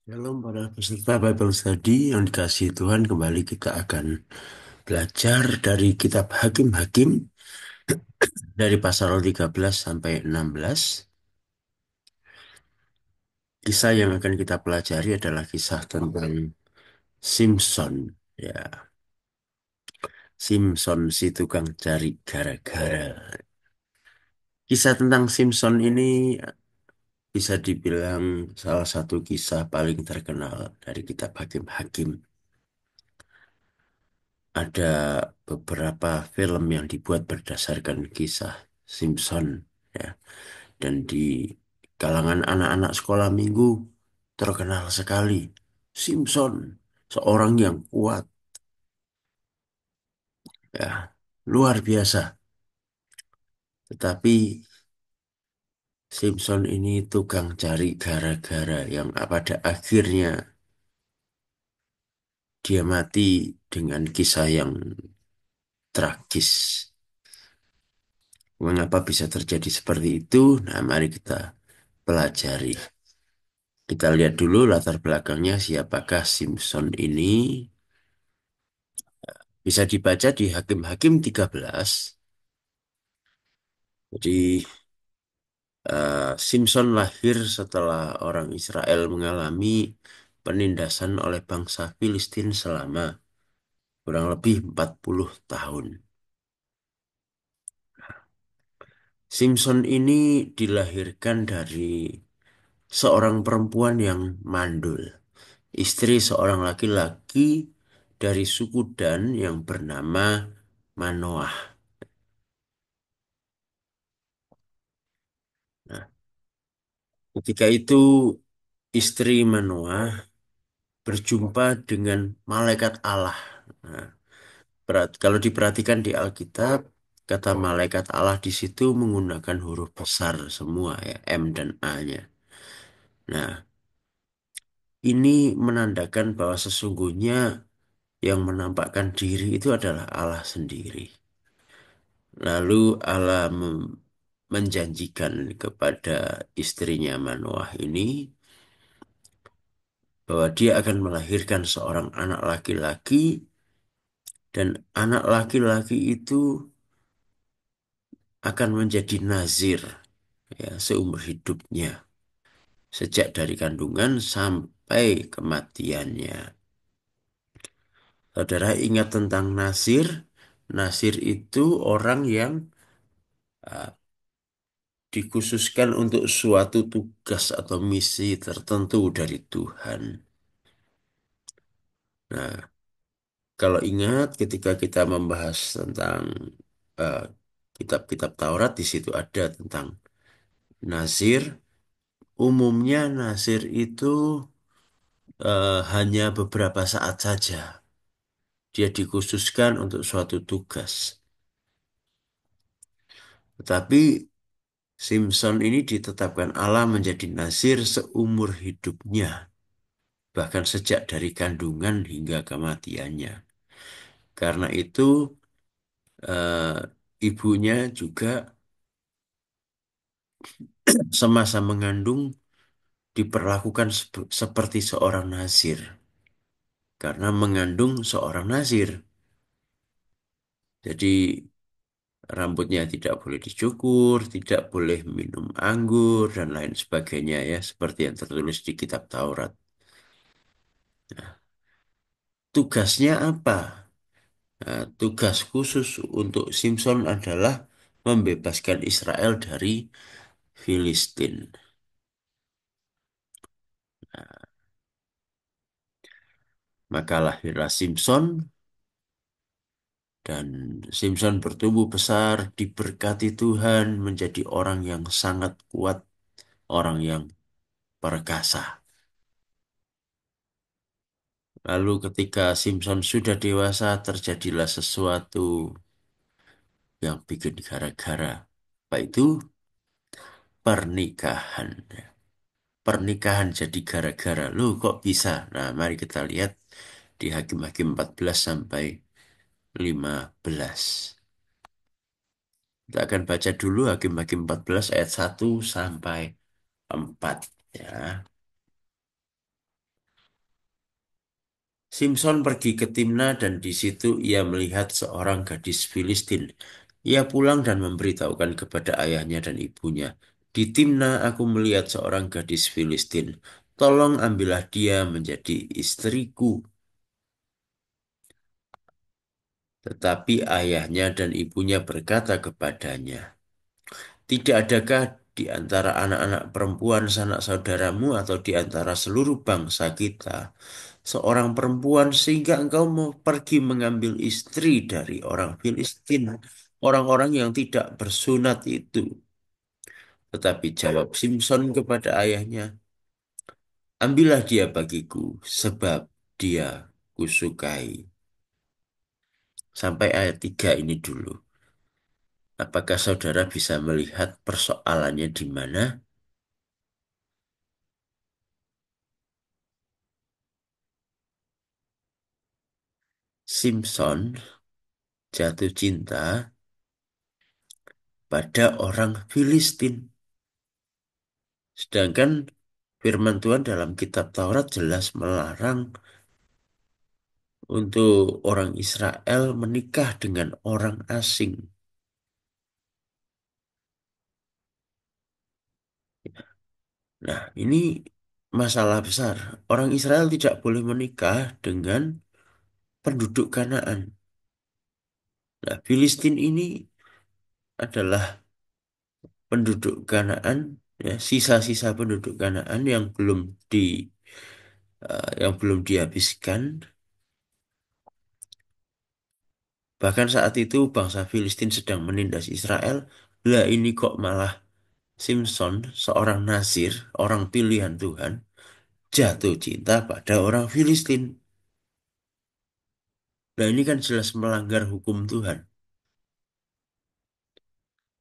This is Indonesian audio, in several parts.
Shalom para peserta Bible Study yang dikasihi Tuhan, kembali kita akan belajar dari kitab Hakim-Hakim dari pasal 13 sampai 16. Kisah yang akan kita pelajari adalah kisah tentang Simpson. Ya, Simpson si tukang cari gara-gara. Kisah tentang Simpson ini bisa dibilang salah satu kisah paling terkenal dari kitab Hakim-Hakim. Ada beberapa film yang dibuat berdasarkan kisah Simpson, ya. Dan di kalangan anak-anak sekolah minggu terkenal sekali Simpson, seorang yang kuat, ya, luar biasa. Tetapi Simpson ini tukang cari gara-gara yang pada akhirnya dia mati dengan kisah yang tragis. Mengapa bisa terjadi seperti itu? Nah, mari kita pelajari. Kita lihat dulu latar belakangnya, siapakah Simpson ini. Bisa dibaca di Hakim-Hakim 13. Jadi Simpson lahir setelah orang Israel mengalami penindasan oleh bangsa Filistin selama kurang lebih 40 tahun. Simpson ini dilahirkan dari seorang perempuan yang mandul, istri seorang laki-laki dari suku Dan yang bernama Manoah. Nah, ketika itu istri Manoah berjumpa dengan malaikat Allah. Nah, kalau diperhatikan di Alkitab, kata malaikat Allah di situ menggunakan huruf besar semua, ya, M dan A-nya. Nah, ini menandakan bahwa sesungguhnya yang menampakkan diri itu adalah Allah sendiri. Lalu Allah menjanjikan kepada istrinya Manoah ini bahwa dia akan melahirkan seorang anak laki-laki, dan anak laki-laki itu akan menjadi nazir, ya, seumur hidupnya, sejak dari kandungan sampai kematiannya. Saudara ingat tentang nazir? Nazir itu orang yang uh, dikhususkan untuk suatu tugas atau misi tertentu dari Tuhan. Nah, kalau ingat ketika kita membahas tentang uh, kitab-kitab Taurat, di situ ada tentang nazir. Umumnya nazir itu hanya beberapa saat saja. Dia dikhususkan untuk suatu tugas. Tetapi Simpson ini ditetapkan Allah menjadi nazir seumur hidupnya, bahkan sejak dari kandungan hingga kematiannya. Karena itu eh, ibunya juga semasa mengandung diperlakukan seperti seorang nazir, karena mengandung seorang nazir. Jadi rambutnya tidak boleh dicukur, tidak boleh minum anggur, dan lain sebagainya, ya, seperti yang tertulis di kitab Taurat. Nah, tugasnya apa? Nah, tugas khusus untuk Simpson adalah membebaskan Israel dari Filistin. Nah, maka lahirlah Simpson, dan Simpson bertumbuh besar, diberkati Tuhan, menjadi orang yang sangat kuat, orang yang perkasa. Lalu ketika Simpson sudah dewasa, terjadilah sesuatu yang bikin gara-gara. Apa itu? Pernikahan. Pernikahan jadi gara-gara. Loh, kok bisa? Nah, mari kita lihat di Hakim-Hakim 14 sampai 15. Kita akan baca dulu Hakim-Hakim 14 ayat 1 sampai 4. Ya. Simpson pergi ke Timna dan di situ ia melihat seorang gadis Filistin. Ia pulang dan memberitahukan kepada ayahnya dan ibunya. Di Timna aku melihat seorang gadis Filistin. Tolong ambillah dia menjadi istriku. Tetapi ayahnya dan ibunya berkata kepadanya, tidak adakah di antara anak-anak perempuan sanak saudaramu atau di antara seluruh bangsa kita seorang perempuan sehingga engkau mau pergi mengambil istri dari orang Filistin, orang-orang yang tidak bersunat itu. Tetapi jawab Simpson kepada ayahnya, ambillah dia bagiku, sebab dia kusukai. Sampai ayat 3 ini dulu. Apakah saudara bisa melihat persoalannya di mana? Simpson jatuh cinta pada orang Filistin. Sedangkan firman Tuhan dalam kitab Taurat jelas melarang untuk orang Israel menikah dengan orang asing. Nah, ini masalah besar. Orang Israel tidak boleh menikah dengan penduduk Kanaan. Nah, Filistin ini adalah penduduk Kanaan, ya, sisa-sisa penduduk Kanaan yang belum dihabiskan. Bahkan saat itu bangsa Filistin sedang menindas Israel. Lah ini kok malah Simpson, seorang Nazir, orang pilihan Tuhan, jatuh cinta pada orang Filistin. Nah ini kan jelas melanggar hukum Tuhan.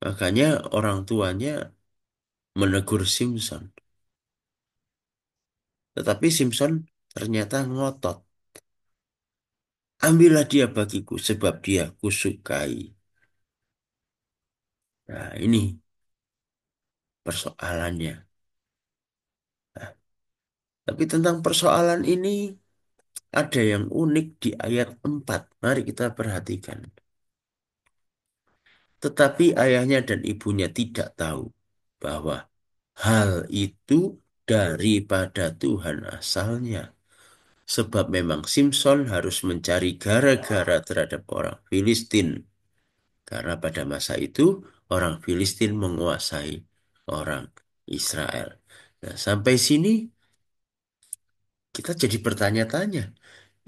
Makanya orang tuanya menegur Simpson. Tetapi Simpson ternyata ngotot. Ambillah dia bagiku sebab dia kusukai. Nah ini persoalannya. Nah, tapi tentang persoalan ini ada yang unik di ayat 4. Mari kita perhatikan. Tetapi ayahnya dan ibunya tidak tahu bahwa hal itu daripada Tuhan asalnya. Sebab memang Simpson harus mencari gara-gara terhadap orang Filistin. Karena pada masa itu orang Filistin menguasai orang Israel. Nah, sampai sini kita jadi bertanya-tanya.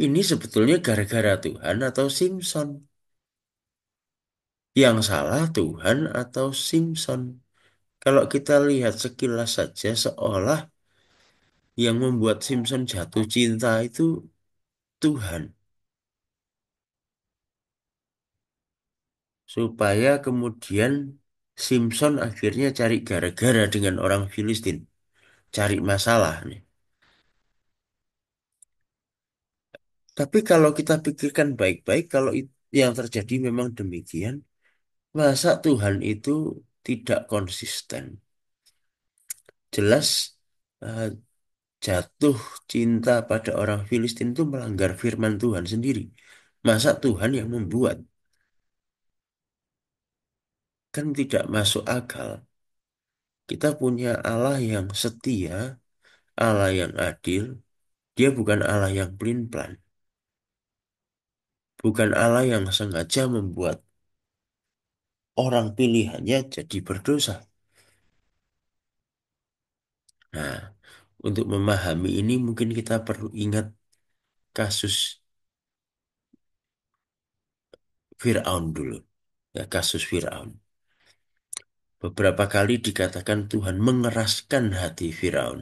Ini sebetulnya gara-gara Tuhan atau Simpson? Yang salah Tuhan atau Simpson? Kalau kita lihat sekilas saja seolah yang membuat Simpson jatuh cinta itu Tuhan. Supaya kemudian Simpson akhirnya cari gara-gara dengan orang Filistin. Cari masalah nih. Tapi kalau kita pikirkan baik-baik, kalau yang terjadi memang demikian, masa Tuhan itu tidak konsisten? Jelas eh, jatuh cinta pada orang Filistin itu melanggar firman Tuhan sendiri. Masa Tuhan yang membuat? Kan tidak masuk akal. Kita punya Allah yang setia, Allah yang adil. Dia bukan Allah yang pelin-pelan. Bukan Allah yang sengaja membuat orang pilihannya jadi berdosa. Nah, untuk memahami ini mungkin kita perlu ingat kasus Fir'aun dulu. Ya, kasus Fir'aun. Beberapa kali dikatakan Tuhan mengeraskan hati Firaun.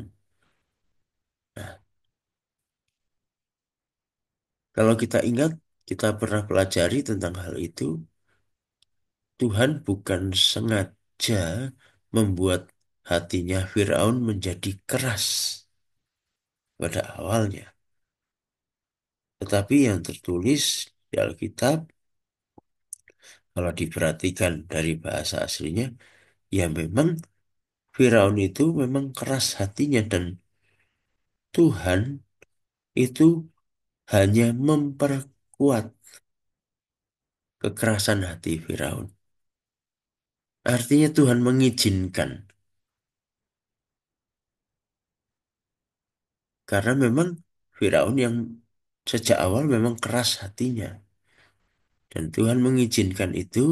Nah, kalau kita ingat, kita pernah pelajari tentang hal itu, Tuhan bukan sengaja membuat hatinya Firaun menjadi keras pada awalnya. Tetapi yang tertulis di Alkitab, kalau diperhatikan dari bahasa aslinya, ya memang Firaun itu memang keras hatinya dan Tuhan itu hanya memperkuat kekerasan hati Firaun. Artinya Tuhan mengizinkan. Karena memang Firaun yang sejak awal memang keras hatinya. Dan Tuhan mengizinkan itu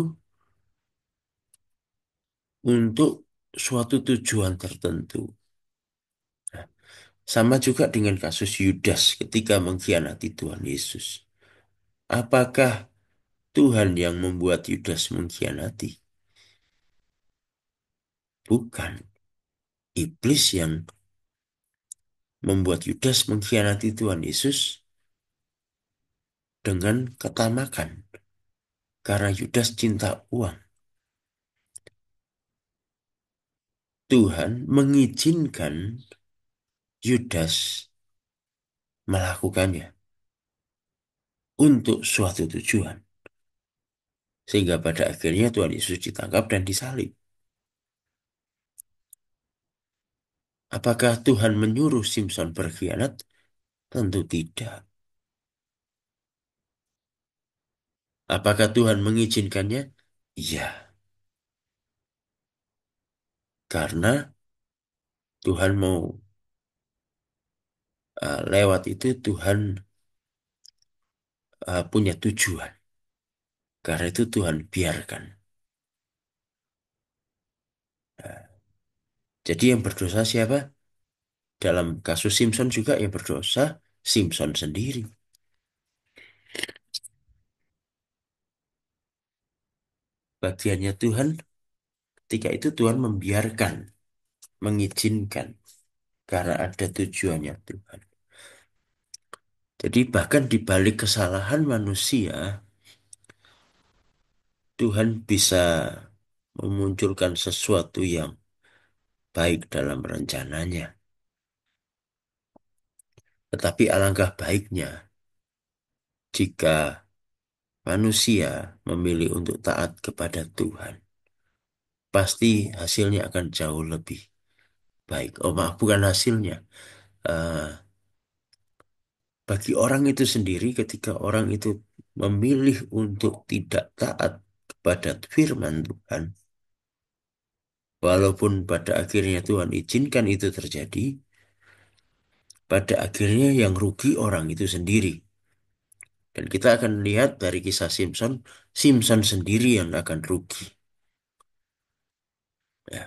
untuk suatu tujuan tertentu. Nah, sama juga dengan kasus Yudas ketika mengkhianati Tuhan Yesus. Apakah Tuhan yang membuat Yudas mengkhianati? Bukan. Iblis yang membuat Yudas mengkhianati Tuhan Yesus dengan ketamakan. Karena Yudas cinta uang. Tuhan mengizinkan Yudas melakukannya untuk suatu tujuan. Sehingga pada akhirnya Tuhan Yesus ditangkap dan disalib. Apakah Tuhan menyuruh Simpson berkhianat? Tentu tidak. Apakah Tuhan mengizinkannya? Iya, karena Tuhan mau lewat itu Tuhan punya tujuan. Karena itu Tuhan biarkan. Nah, jadi yang berdosa siapa? Dalam kasus Simpson juga yang berdosa Simpson sendiri. Bagiannya Tuhan, ketika itu Tuhan membiarkan, mengizinkan. Karena ada tujuannya Tuhan. Jadi bahkan di balik kesalahan manusia, Tuhan bisa memunculkan sesuatu yang baik dalam rencananya. Tetapi alangkah baiknya jika manusia memilih untuk taat kepada Tuhan. Pasti hasilnya akan jauh lebih baik. Oh maaf, bukan hasilnya. Eh, bagi orang itu sendiri, ketika orang itu memilih untuk tidak taat kepada firman Tuhan, walaupun pada akhirnya Tuhan izinkan itu terjadi, pada akhirnya yang rugi orang itu sendiri. Dan kita akan lihat dari kisah Simpson, Simpson sendiri yang akan rugi. Ya,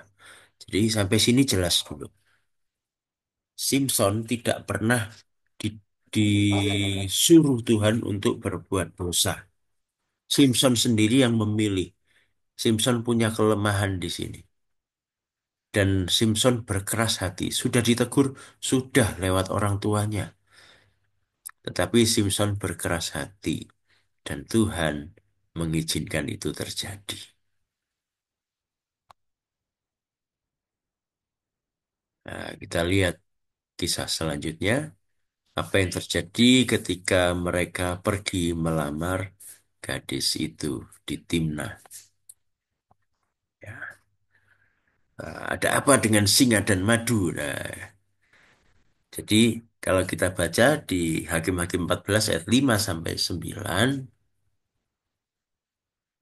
jadi sampai sini jelas dulu. Simpson tidak pernah di- disuruh Tuhan untuk berbuat dosa. Simpson sendiri yang memilih. Simpson punya kelemahan di sini. Dan Simpson berkeras hati. Sudah ditegur, sudah lewat orang tuanya. Tetapi Simpson berkeras hati. Dan Tuhan mengizinkan itu terjadi. Nah, kita lihat kisah selanjutnya. Apa yang terjadi ketika mereka pergi melamar gadis itu di Timnah. Ya. Nah, ada apa dengan singa dan madu? Nah, jadi kalau kita baca di Hakim-Hakim 14 ayat 5 sampai 9,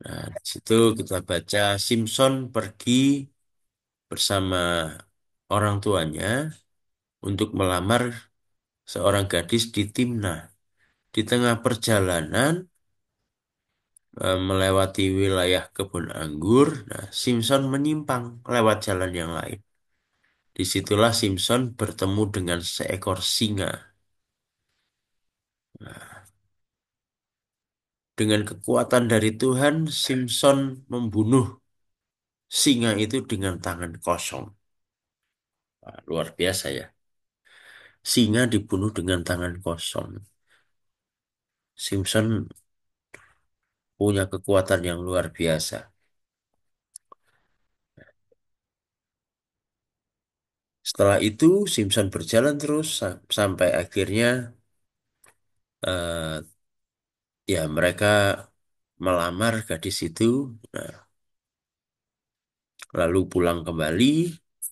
nah, di situ kita baca Simpson pergi bersama orang tuanya untuk melamar seorang gadis di Timnah. Di tengah perjalanan melewati wilayah kebun anggur, nah, Simpson menyimpang lewat jalan yang lain. Disitulah Simpson bertemu dengan seekor singa. Nah, dengan kekuatan dari Tuhan, Simpson membunuh singa itu dengan tangan kosong. Wah, luar biasa ya. Singa dibunuh dengan tangan kosong. Simpson punya kekuatan yang luar biasa. Setelah itu, Simpson berjalan terus sampai akhirnya eh, ya mereka melamar gadis itu, nah, lalu pulang kembali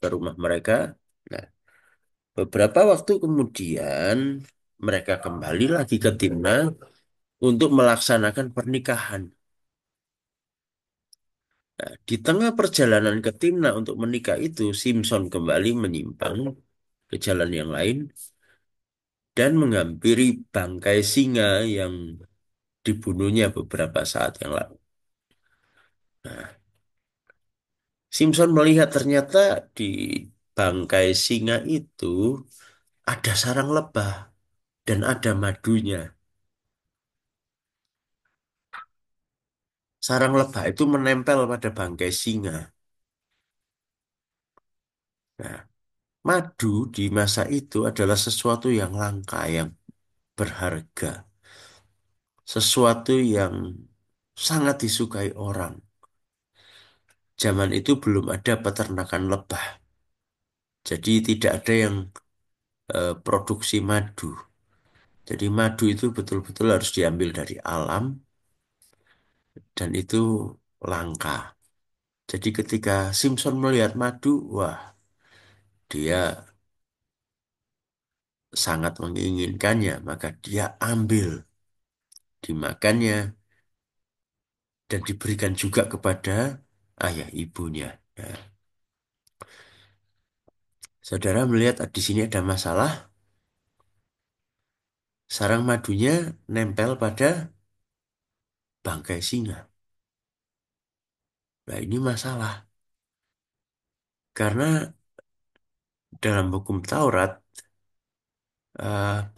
ke rumah mereka. Nah, beberapa waktu kemudian mereka kembali lagi ke timnas untuk melaksanakan pernikahan. Nah, di tengah perjalanan ke timnas untuk menikah itu, Simpson kembali menyimpang ke jalan yang lain dan menghampiri bangkai singa yang dibunuhnya beberapa saat yang lalu. Nah, Simpson melihat ternyata di bangkai singa itu ada sarang lebah dan ada madunya. Sarang lebah itu menempel pada bangkai singa. Nah, madu di masa itu adalah sesuatu yang langka, yang berharga, sesuatu yang sangat disukai orang. Zaman itu belum ada peternakan lebah, jadi tidak ada yang produksi madu. Jadi madu itu betul-betul harus diambil dari alam dan itu langka. Jadi ketika Simpson melihat madu, wah, dia sangat menginginkannya, maka dia ambil, dimakannya, dan diberikan juga kepada ayah ibunya. Nah, saudara melihat di sini ada masalah, sarang madunya nempel pada bangkai singa. Nah, ini masalah. Karena dalam hukum Taurat,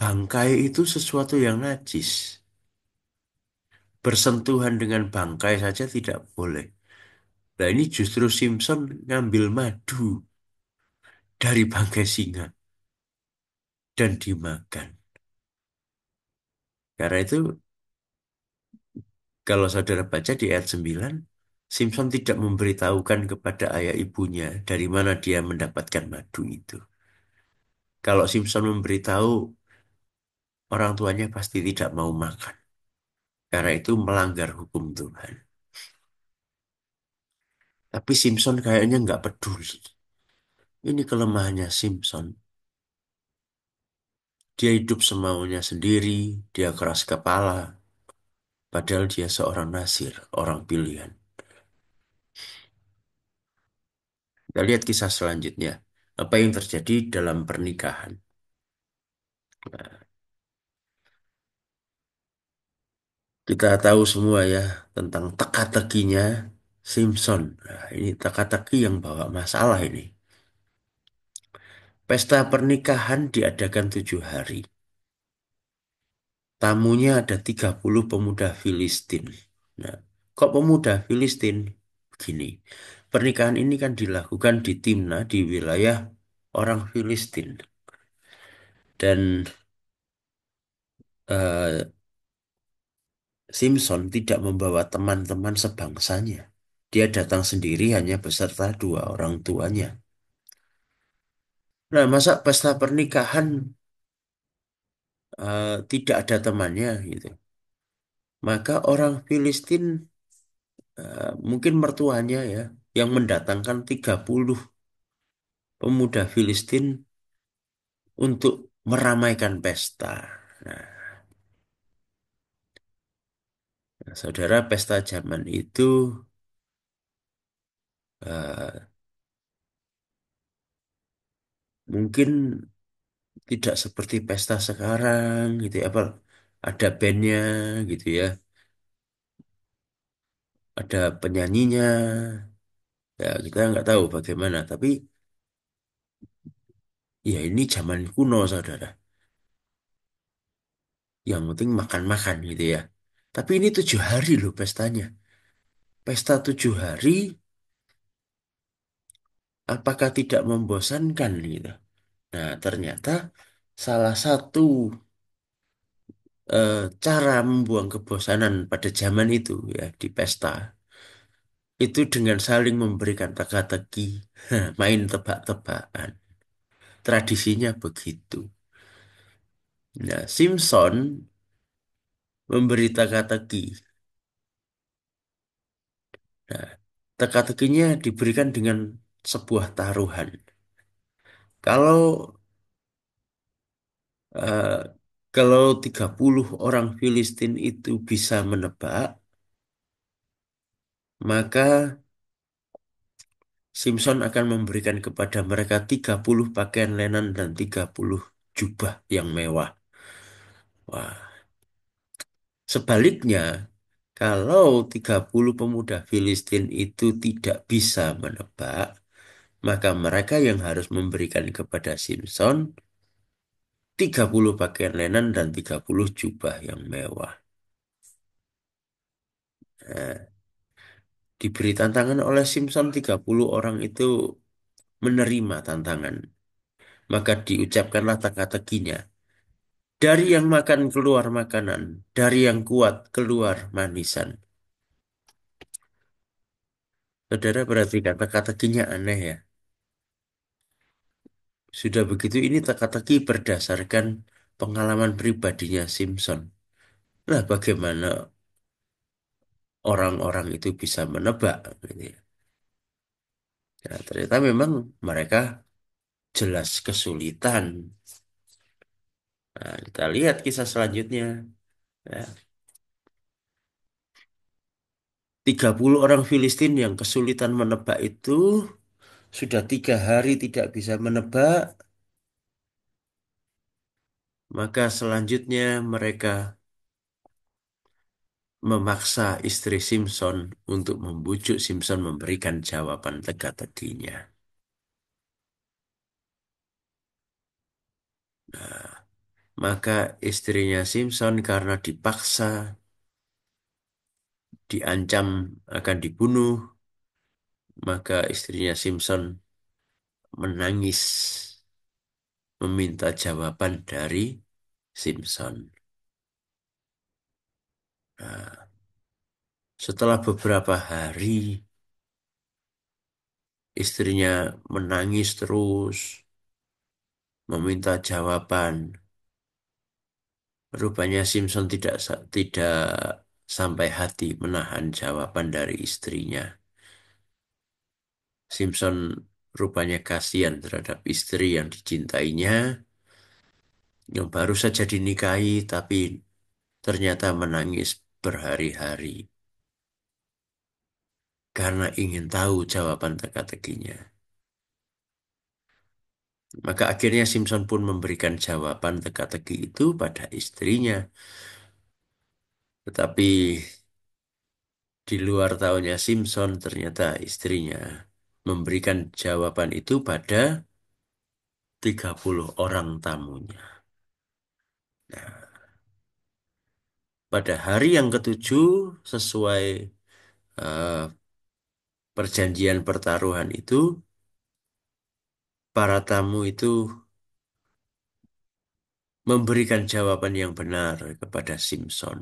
bangkai itu sesuatu yang najis. Bersentuhan dengan bangkai saja tidak boleh. Nah, ini justru Simpson ngambil madu dari bangkai singa dan dimakan. Karena itu, kalau saudara baca di ayat 9, Simpson tidak memberitahukan kepada ayah ibunya dari mana dia mendapatkan madu itu. Kalau Simpson memberitahu, orang tuanya pasti tidak mau makan. Karena itu melanggar hukum Tuhan. Tapi Simpson kayaknya nggak peduli. Ini kelemahannya Simpson. Dia hidup semaunya sendiri, dia keras kepala, padahal dia seorang nasir, orang pilihan. Kita lihat kisah selanjutnya. Apa yang terjadi dalam pernikahan. Nah, kita tahu semua ya tentang teka-tekinya Simpson. Nah, ini teka-teki yang bawa masalah ini. Pesta pernikahan diadakan 7 hari. Tamunya ada 30 pemuda Filistin. Nah, kok pemuda Filistin? Begini, pernikahan ini kan dilakukan di Timna, di wilayah orang Filistin. Dan eh, Simpson tidak membawa teman-teman sebangsanya. Dia datang sendiri hanya beserta 2 orang tuanya. Nah, masa pesta pernikahan tidak ada temannya gitu. Maka orang Filistin, mungkin mertuanya ya, yang mendatangkan 30 pemuda Filistin untuk meramaikan pesta. Nah, saudara, pesta zaman itu eh, mungkin tidak seperti pesta sekarang gitu ya, apa ada bandnya gitu ya, ada penyanyinya, ya kita nggak tahu bagaimana. Tapi ya ini zaman kuno, saudara. Yang penting makan-makan gitu ya. Tapi ini 7 hari loh pestanya. Pesta 7 hari, apakah tidak membosankan gitu? Nah, ternyata salah satu eh, cara membuang kebosanan pada zaman itu ya di pesta itu dengan saling memberikan teka-teki, main tebak-tebakan. Tradisinya begitu. Nah, Simpson memberi teka-teki. Nah, teka-tekinya diberikan dengan sebuah taruhan. Kalau eh, Kalau 30 orang Filistin itu bisa menebak, maka Simpson akan memberikan kepada mereka 30 pakaian lenan dan 30 jubah yang mewah. Wah, sebaliknya, kalau 30 pemuda Filistin itu tidak bisa menebak, maka mereka yang harus memberikan kepada Simpson 30 pakaian lenan dan 30 jubah yang mewah. Nah, diberi tantangan oleh Simpson, 30 orang itu menerima tantangan. Maka diucapkanlah teka-tekinya. Dari yang makan keluar makanan, dari yang kuat keluar manisan. Saudara berarti kata-kata-tekinya aneh ya. Sudah begitu ini teka-teki berdasarkan pengalaman pribadinya Simpson. Lah bagaimana orang-orang itu bisa menebak gitu ya. Nah, ternyata memang mereka jelas kesulitan. Nah, kita lihat kisah selanjutnya. Ya, 30 orang Filistin yang kesulitan menebak itu sudah 3 hari tidak bisa menebak. Maka selanjutnya mereka memaksa istri Simpson untuk membujuk Simpson memberikan jawaban teka-tekinya. Maka istrinya Simpson karena dipaksa, diancam akan dibunuh, maka istrinya Simpson menangis meminta jawaban dari Simpson. Nah, setelah beberapa hari istrinya menangis terus, meminta jawaban. Rupanya Simpson tidak sampai hati menahan jawaban dari istrinya. Simpson rupanya kasihan terhadap istri yang dicintainya, yang baru saja dinikahi, tapi ternyata menangis berhari-hari karena ingin tahu jawaban teka-tekinya. Maka akhirnya Simpson pun memberikan jawaban teka-teki itu pada istrinya. Tetapi di luar tahunya Simpson, ternyata istrinya memberikan jawaban itu pada 30 orang tamunya. Nah, pada hari yang ketujuh, sesuai eh, perjanjian pertaruhan itu, para tamu itu memberikan jawaban yang benar kepada Simpson.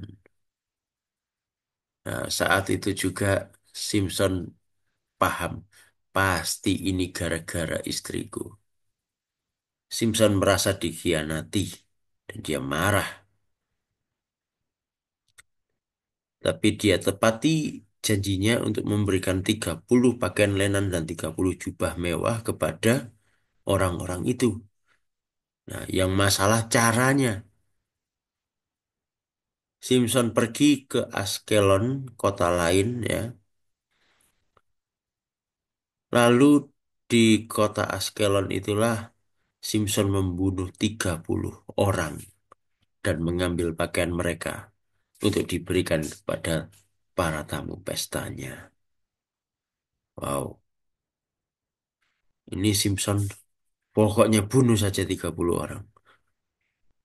Nah, saat itu juga Simpson paham, pasti ini gara-gara istriku. Simpson merasa dikhianati dan dia marah. Tapi dia tepati janjinya untuk memberikan 30 pakaian lenan dan 30 jubah mewah kepada orang-orang itu. Nah, yang masalah caranya. Simpson pergi ke Askelon, kota lain ya. Lalu di kota Askelon itulah Simpson membunuh 30 orang dan mengambil pakaian mereka untuk diberikan kepada para tamu pestanya. Wow, ini Simpson pokoknya bunuh saja 30 orang.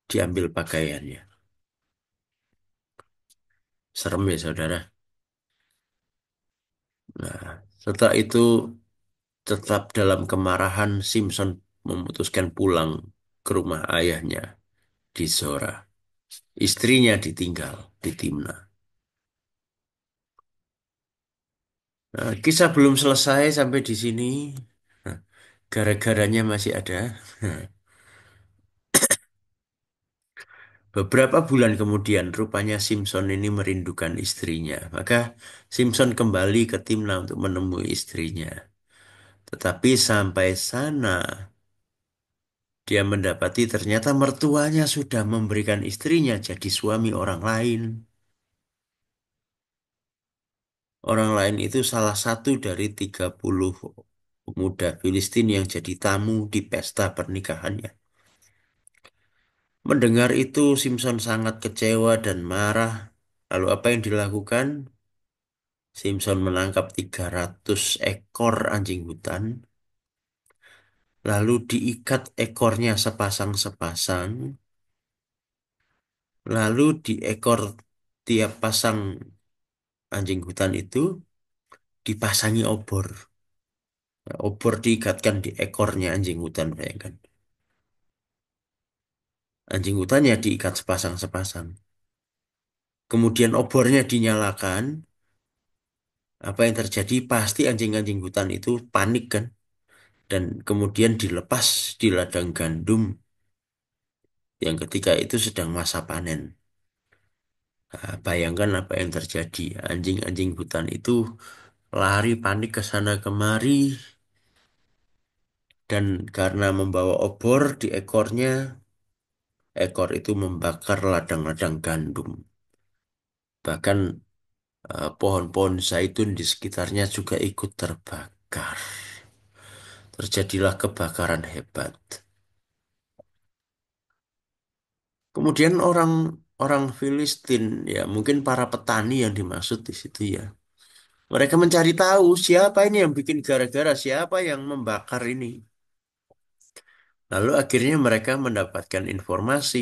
Diambil pakaiannya. Serem ya saudara. Nah, setelah itu tetap dalam kemarahan Simpson memutuskan pulang ke rumah ayahnya di Zora. Istrinya ditinggal di Timna. Nah, kisah belum selesai sampai di sini. Nah, gara-garanya masih ada. Nah, beberapa bulan kemudian rupanya Simpson ini merindukan istrinya. Maka Simpson kembali ke Timna untuk menemui istrinya. Tetapi sampai sana Dia mendapati ternyata mertuanya sudah memberikan istrinya jadi suami orang lain. Orang lain itu salah satu dari 30 pemuda Filistin yang jadi tamu di pesta pernikahannya. Mendengar itu, Simpson sangat kecewa dan marah. Lalu apa yang dilakukan? Simpson menangkap 300 ekor anjing hutan, lalu diikat ekornya sepasang-sepasang, lalu di ekor tiap pasang anjing hutan itu dipasangi obor. Nah, obor diikatkan di ekornya anjing hutan, bayangkan. Anjing hutannya diikat sepasang-sepasang. Kemudian obornya dinyalakan. Apa yang terjadi? Pasti anjing-anjing hutan itu panik kan? Dan kemudian dilepas di ladang gandum yang ketika itu sedang masa panen. Nah, bayangkan apa yang terjadi. Anjing-anjing hutan itu lari panik ke sana kemari dan karena membawa obor di ekornya, ekor itu membakar ladang-ladang gandum. Bahkan pohon-pohon zaitun di sekitarnya juga ikut terbakar. Terjadilah kebakaran hebat. Kemudian orang Filistin, ya mungkin para petani yang dimaksud di situ ya. Mereka mencari tahu siapa ini yang bikin gara-gara, siapa yang membakar ini. Lalu akhirnya mereka mendapatkan informasi,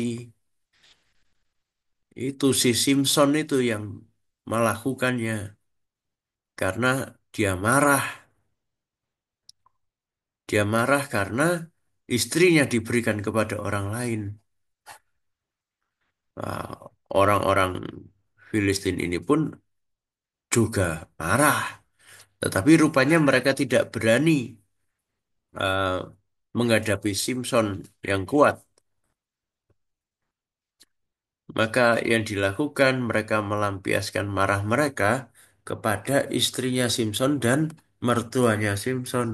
itu si Simpson itu yang melakukannya. Karena dia marah. Dia marah karena istrinya diberikan kepada orang lain. Nah, orang-orang Filistin ini pun juga marah. Tetapi rupanya mereka tidak berani eh, menghadapi Simpson yang kuat. Maka yang dilakukan mereka melampiaskan marah mereka kepada istrinya Simpson dan mertuanya Simpson.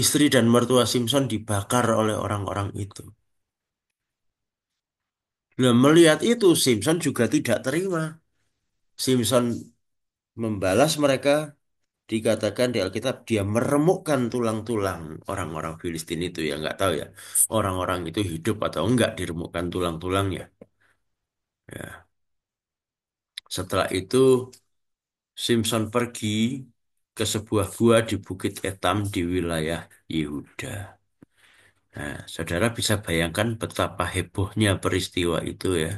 Istri dan mertua Simpson dibakar oleh orang-orang itu. Nah, melihat itu Simpson juga tidak terima. Simpson membalas mereka, dikatakan di Alkitab dia meremukkan tulang-tulang orang-orang Filistin itu ya nggak tahu ya orang-orang itu hidup atau enggak diremukkan tulang-tulangnya. Ya, setelah itu Simpson pergi ke sebuah gua di Bukit Etam di wilayah Yehuda. Nah, saudara bisa bayangkan betapa hebohnya peristiwa itu ya.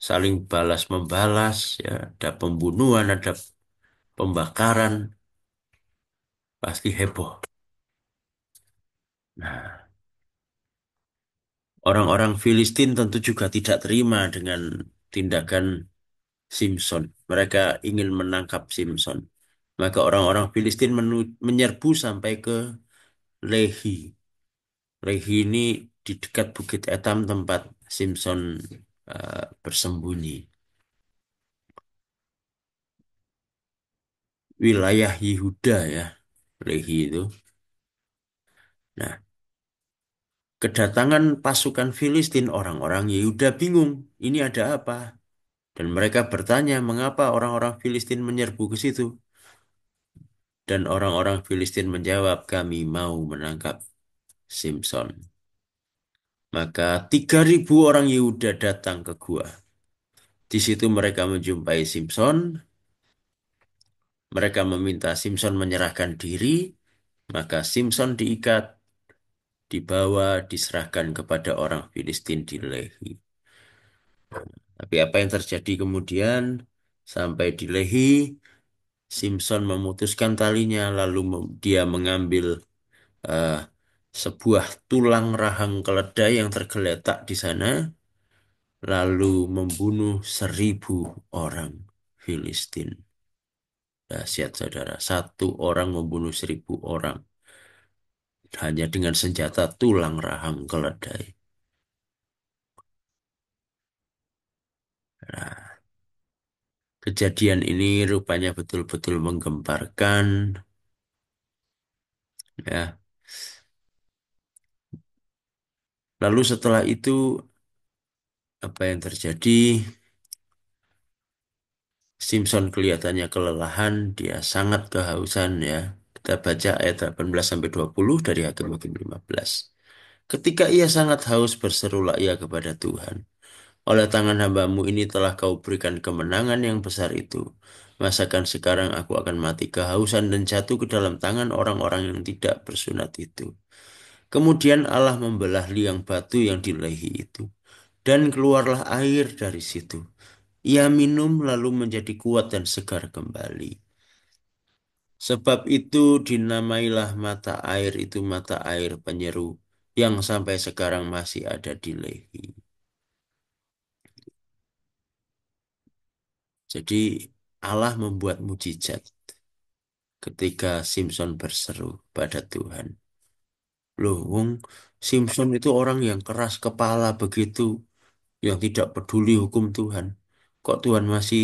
Saling balas membalas ya, ada pembunuhan, ada pembakaran, pasti heboh. Nah, orang-orang Filistin tentu juga tidak terima dengan tindakan Simpson. Mereka ingin menangkap Simpson. Maka orang-orang Filistin menyerbu sampai ke Lehi. Lehi ini di dekat Bukit Etam tempat Simpson bersembunyi. Wilayah Yehuda ya, Lehi itu. Nah, kedatangan pasukan Filistin orang-orang Yehuda bingung. Ini ada apa? Dan mereka bertanya mengapa orang-orang Filistin menyerbu ke situ. Dan orang-orang Filistin menjawab, kami mau menangkap Simpson. Maka 3.000 orang Yehuda datang ke gua. Di situ mereka menjumpai Simpson. Mereka meminta Simpson menyerahkan diri. Maka Simpson diikat, dibawa, diserahkan kepada orang Filistin di Lehi. Tapi apa yang terjadi kemudian? Sampai di Lehi, Simpson memutuskan talinya, lalu dia mengambil eh, sebuah tulang rahang keledai yang tergeletak di sana, lalu membunuh 1.000 orang Filistin. Dahsyat saudara, satu orang membunuh 1.000 orang hanya dengan senjata tulang rahang keledai. Nah, kejadian ini rupanya betul-betul menggemparkan, ya. Lalu setelah itu apa yang terjadi? Simpson kelihatannya kelelahan, dia sangat kehausan ya. Kita baca ayat 18 sampai 20 dari Hakim-Hakim 15. Ketika ia sangat haus, berserulah ia kepada Tuhan. Oleh tangan hambamu ini telah kau berikan kemenangan yang besar itu. Masakan sekarang aku akan mati kehausan dan jatuh ke dalam tangan orang-orang yang tidak bersunat itu. Kemudian Allah membelah liang batu yang di lehi itu. Dan keluarlah air dari situ. Ia minum lalu menjadi kuat dan segar kembali. Sebab itu dinamailah mata air itu mata air penyeru yang sampai sekarang masih ada di Lehi. Jadi Allah membuat mujizat ketika Simpson berseru pada Tuhan. Loh, wong Simpson itu orang yang keras kepala begitu, yang tidak peduli hukum Tuhan. Kok Tuhan masih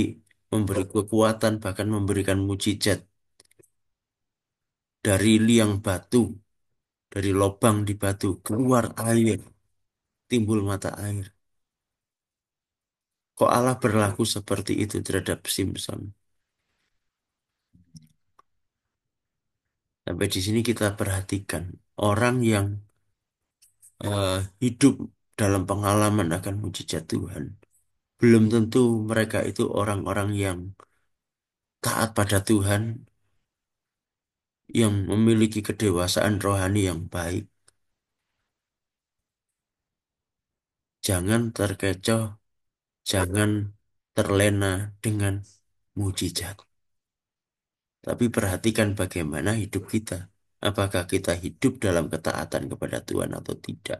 memberi kekuatan, bahkan memberikan mujizat dari liang batu, dari lubang di batu, keluar air, timbul mata air. Kok Allah berlaku seperti itu terhadap Simpson? Sampai di sini kita perhatikan orang yang hidup dalam pengalaman akan mujizat Tuhan. Belum tentu mereka itu orang-orang yang taat pada Tuhan, yang memiliki kedewasaan rohani yang baik. Jangan terkecoh, jangan terlena dengan mujizat. Tapi perhatikan bagaimana hidup kita. Apakah kita hidup dalam ketaatan kepada Tuhan atau tidak?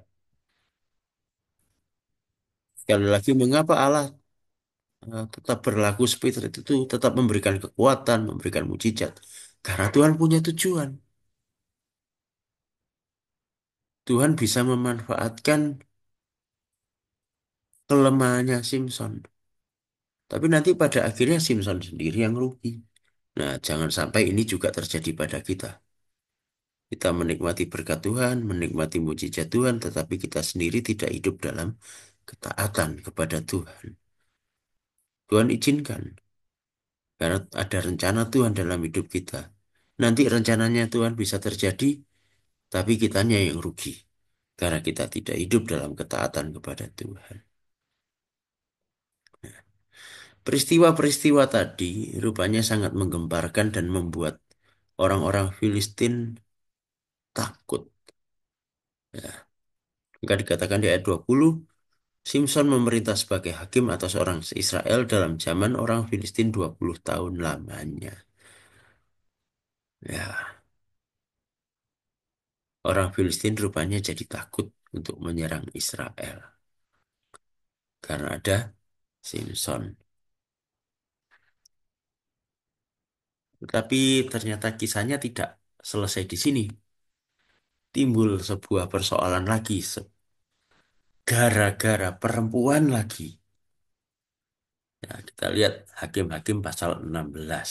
Sekali lagi, mengapa Allah tetap berlaku seperti itu, tetap memberikan kekuatan, memberikan mujizat? Karena Tuhan punya tujuan. Tuhan bisa memanfaatkan kelemahannya Simpson. Tapi nanti pada akhirnya Simpson sendiri yang rugi. Nah, jangan sampai ini juga terjadi pada kita. Kita menikmati berkat Tuhan, menikmati mujizat Tuhan, tetapi kita sendiri tidak hidup dalam ketaatan kepada Tuhan. Tuhan izinkan, karena ada rencana Tuhan dalam hidup kita. Nanti rencananya Tuhan bisa terjadi, tapi kitanya yang rugi. Karena kita tidak hidup dalam ketaatan kepada Tuhan. Peristiwa-peristiwa tadi rupanya sangat menggemparkan dan membuat orang-orang Filistin takut. Ya, maka dikatakan di ayat 20, Simpson memerintah sebagai hakim atas orang Israel dalam zaman orang Filistin 20 tahun lamanya. Ya, orang Filistin rupanya jadi takut untuk menyerang Israel karena ada Simpson. Tetapi ternyata kisahnya tidak selesai di sini. Timbul sebuah persoalan lagi, gara-gara perempuan lagi. Ya, kita lihat Hakim-Hakim pasal 16.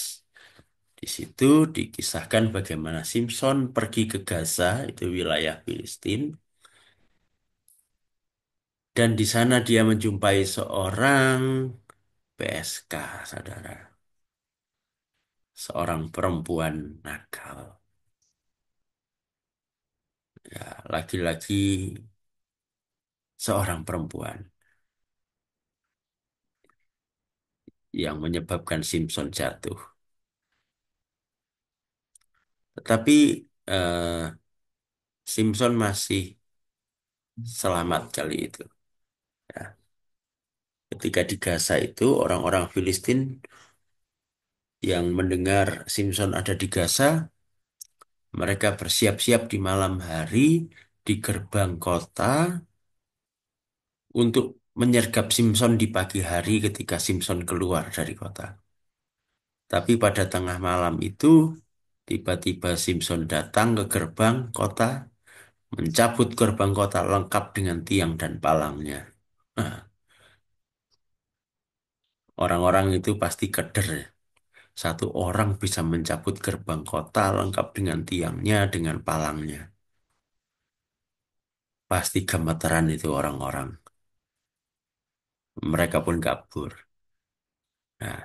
Di situ dikisahkan bagaimana Simpson pergi ke Gaza, itu wilayah Filistin, dan di sana dia menjumpai seorang PSK, saudara, seorang perempuan nakal. Ya, laki-laki seorang perempuan yang menyebabkan Simpson jatuh. Tetapi eh, Simpson masih selamat kali itu. Ya, ketika di Gaza itu orang-orang Filistin yang mendengar Simpson ada di Gaza, mereka bersiap-siap di malam hari di gerbang kota untuk menyergap Simpson di pagi hari ketika Simpson keluar dari kota. Tapi pada tengah malam itu, tiba-tiba Simpson datang ke gerbang kota, mencabut gerbang kota lengkap dengan tiang dan palangnya. Nah, orang-orang itu pasti keder, ya. Satu orang bisa mencabut gerbang kota lengkap dengan tiangnya, dengan palangnya. Pasti gemeteran itu orang-orang. Mereka pun kabur. Nah,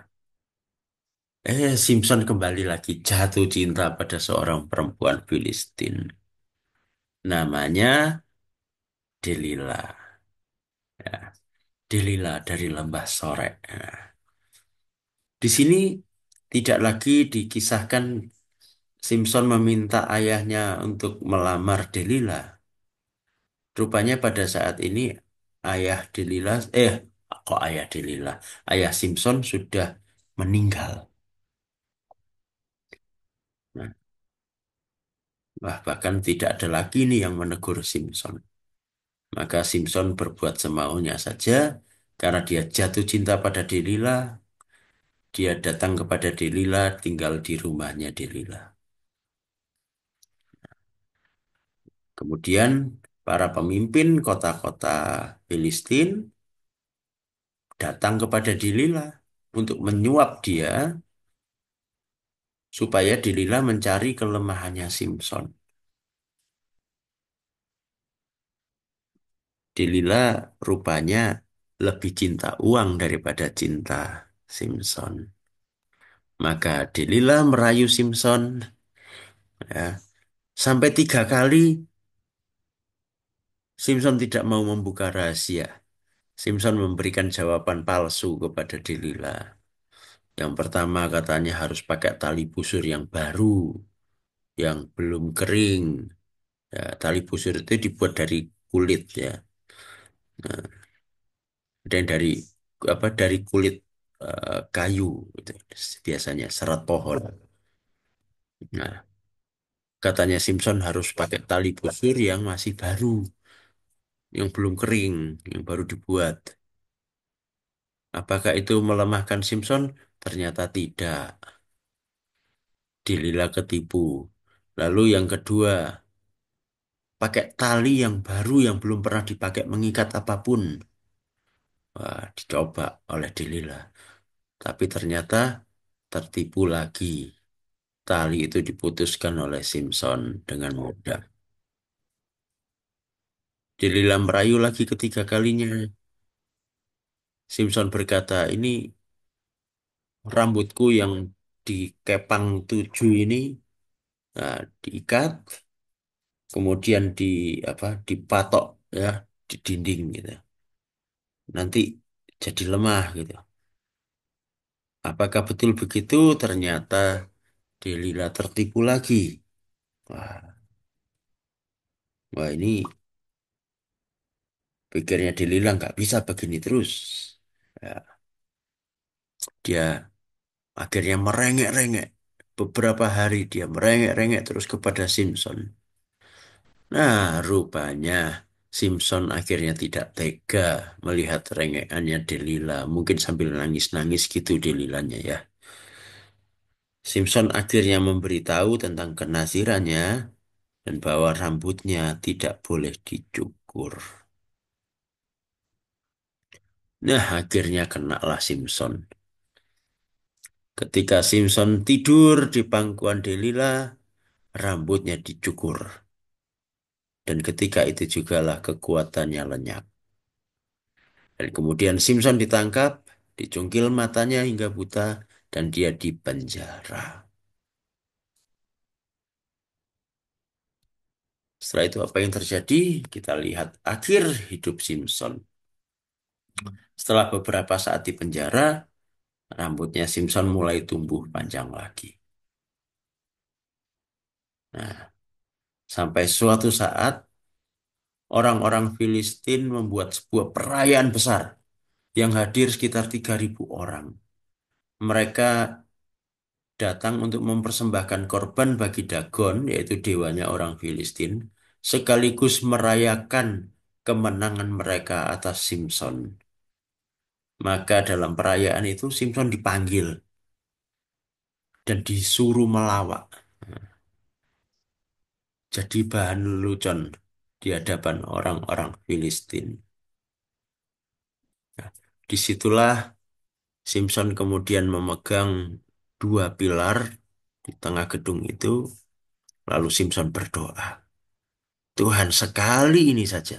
Simpson kembali lagi jatuh cinta pada seorang perempuan Filistin. Namanya Delila. Ya, Delila dari lembah Sorek. Nah, di sini tidak lagi dikisahkan Simpson meminta ayahnya untuk melamar Delila. Rupanya pada saat ini ayah Delila, kok ayah Delila? Ayah Simpson sudah meninggal. Nah, bahkan tidak ada lagi nih yang menegur Simpson. Maka Simpson berbuat semaunya saja karena dia jatuh cinta pada Delila. Dia datang kepada Delila, tinggal di rumahnya Delila. Kemudian para pemimpin kota-kota Filistin datang kepada Delila untuk menyuap dia supaya Delila mencari kelemahannya Simpson. Delila rupanya lebih cinta uang daripada cinta Simpson. Maka Delila merayu Simpson ya, sampai 3 kali Simpson tidak mau membuka rahasia. Simpson memberikan jawaban palsu kepada Delila. Yang pertama katanya harus pakai tali busur yang baru, yang belum kering. Ya, tali busur itu dibuat dari kulit ya. Nah, dan dari kulit kayu gitu. Biasanya serat pohon. Nah, katanya Simpson harus pakai tali busur yang masih baru, yang belum kering, yang baru dibuat. Apakah itu melemahkan Simpson? Ternyata tidak. Delila ketipu. Lalu yang kedua, pakai tali yang baru yang belum pernah dipakai mengikat apapun. Wah, dicoba oleh Delila. Tapi ternyata tertipu lagi. Tali itu diputuskan oleh Simpson dengan mudah. Delila merayu lagi ketiga kalinya. Simpson berkata, ini rambutku yang dikepang 7 ini diikat, kemudian dipatok ya di dinding gitu. Nanti jadi lemah gitu. Apakah betul begitu? Ternyata Delila tertipu lagi. Wah, wah ini pikirnya Delila nggak bisa begini terus. Ya, dia akhirnya merengek-rengek. Beberapa hari dia merengek-rengek terus kepada Simpson. Nah, rupanya Simpson akhirnya tidak tega melihat rengekannya Delila. Mungkin sambil nangis-nangis gitu Delilanya ya. Simpson akhirnya memberitahu tentang kenasirannya dan bahwa rambutnya tidak boleh dicukur. Nah, akhirnya kenalah Simpson. Ketika Simpson tidur di pangkuan Delila, rambutnya dicukur. Dan ketika itu jugalah kekuatannya lenyap. Dan kemudian Simpson ditangkap, dicungkil matanya hingga buta, dan dia dipenjara. Setelah itu apa yang terjadi? Kita lihat akhir hidup Simpson. Setelah beberapa saat di penjara, rambutnya Simpson mulai tumbuh panjang lagi. Nah, sampai suatu saat orang-orang Filistin membuat sebuah perayaan besar yang hadir sekitar 3.000 orang. Mereka datang untuk mempersembahkan korban bagi Dagon, yaitu dewanya orang Filistin, sekaligus merayakan kemenangan mereka atas Simpson. Maka dalam perayaan itu Simpson dipanggil dan disuruh melawak. Jadi bahan lelucon di hadapan orang-orang Filistin. Nah, disitulah Simpson kemudian memegang 2 pilar di tengah gedung itu, lalu Simpson berdoa. Tuhan sekali ini saja,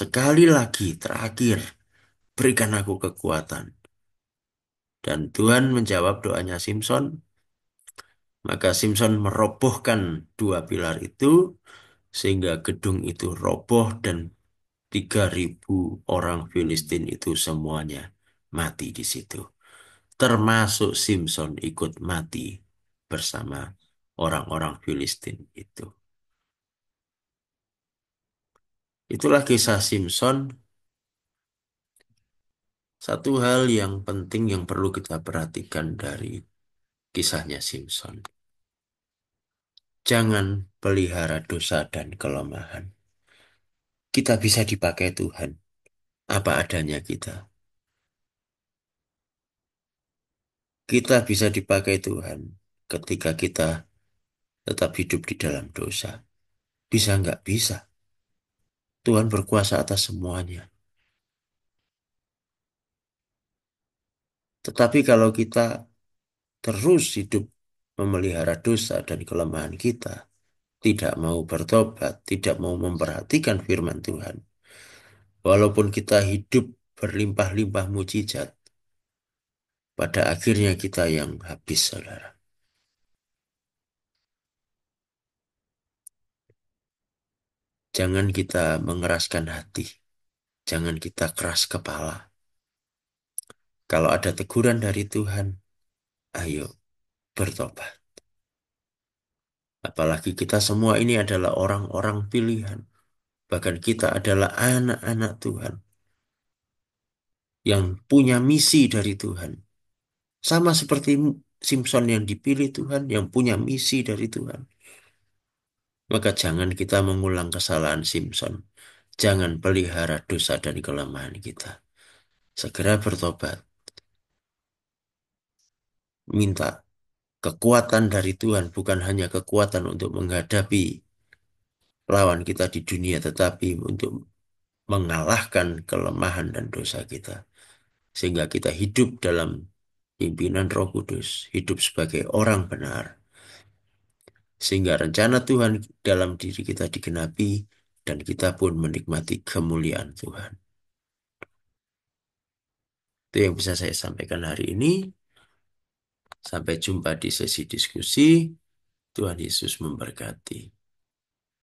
sekali lagi terakhir, berikan aku kekuatan. Dan Tuhan menjawab doanya Simpson, maka Simpson merobohkan dua pilar itu, sehingga gedung itu roboh dan 3.000 orang Filistin itu semuanya mati di situ. Termasuk Simpson ikut mati bersama orang-orang Filistin itu. Itulah kisah Simpson, satu hal yang penting yang perlu kita perhatikan dari kisahnya Simpson. Jangan pelihara dosa dan kelemahan. Kita bisa dipakai Tuhan, apa adanya kita. Kita bisa dipakai Tuhan ketika kita tetap hidup di dalam dosa. Bisa nggak? Bisa. Tuhan berkuasa atas semuanya. Tetapi kalau kita terus hidup memelihara dosa dan kelemahan kita, tidak mau bertobat, tidak mau memperhatikan firman Tuhan, walaupun kita hidup berlimpah-limpah mujizat, pada akhirnya kita yang habis, saudara. Jangan kita mengeraskan hati, jangan kita keras kepala. Kalau ada teguran dari Tuhan, ayo bertobat. Apalagi kita semua ini adalah orang-orang pilihan. Bahkan kita adalah anak-anak Tuhan yang punya misi dari Tuhan. Sama seperti Simpson yang dipilih Tuhan, yang punya misi dari Tuhan. Maka jangan kita mengulang kesalahan Simpson. Jangan pelihara dosa dan kelemahan kita. Segera bertobat. Minta kekuatan dari Tuhan, bukan hanya kekuatan untuk menghadapi lawan kita di dunia, tetapi untuk mengalahkan kelemahan dan dosa kita. Sehingga kita hidup dalam pimpinan Roh Kudus, hidup sebagai orang benar. Sehingga rencana Tuhan dalam diri kita digenapi dan kita pun menikmati kemuliaan Tuhan. Itu yang bisa saya sampaikan hari ini. Sampai jumpa di sesi diskusi. Tuhan Yesus memberkati.